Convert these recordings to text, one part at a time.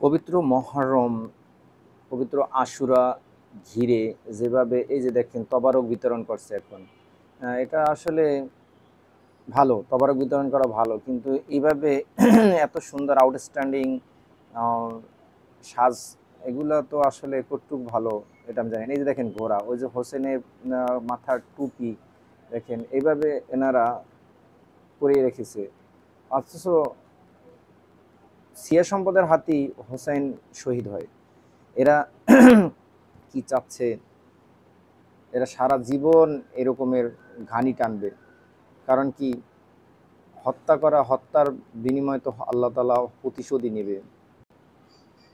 পবিত্র মহরম, পবিত্র আশুরা ঘিরে যেভাবে এই যে দেখেন তবারক বিতরণ করছে এখন, এটা আসলে ভালো, তবারক বিতরণ করা ভালো, কিন্তু এইভাবে এত সুন্দর আউটস্ট্যান্ডিং সাজ, এগুলো তো আসলে কতটুক ভালো এটা আমি জানি না। এই যে দেখেন ঘোড়া, ওই যে হোসেনের মাথার টুপি দেখেন, এইভাবে এনারা করিয়ে রেখেছে। অথচ সিয়া সম্পদের হাতেই হোসেন শহীদ হয়। এরা কি চাচ্ছে, এরা সারা জীবন এরকমের ঘানি টানবে। কারণ কি, হত্যা করা, হত্যার বিনিময়ে তো আল্লাহ তাআলা প্রতিশোধই নেবে।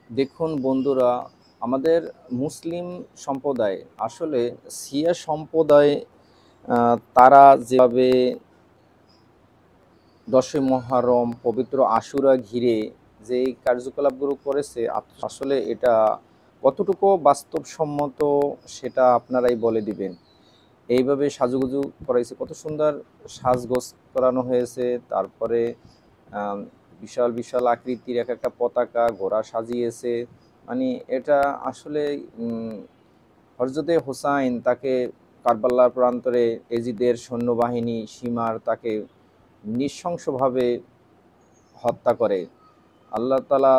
দেখুন বন্ধুরা, আমাদের মুসলিম সম্প্রদায় আসলে শিয়া সম্প্রদায়, তারা যেভাবে ১০ই মুহররম, পবিত্র আশুরা ঘিরে যেই কার্যকলাপগুলো করেছে, আসলে এটা কতটুকু বাস্তবসম্মত সেটা আপনারাই বলে দিবেন। এইভাবে সাজুগুজু করাইছে, কত সুন্দর সাজগোজ করানো হয়েছে। তারপরে আম বিশাল, বিশাল আকৃতির একটা পতাকা, ঘোড়া সাজিয়েছে। মানে এটা আসলে উম হযরতে হোসাইন, তাকে কারবালার প্রান্তরে এজিদের সৈন্যবাহিনী সীমার তাকে নৃশংসভাবে হত্যা করে। আল্লাহ তাআলা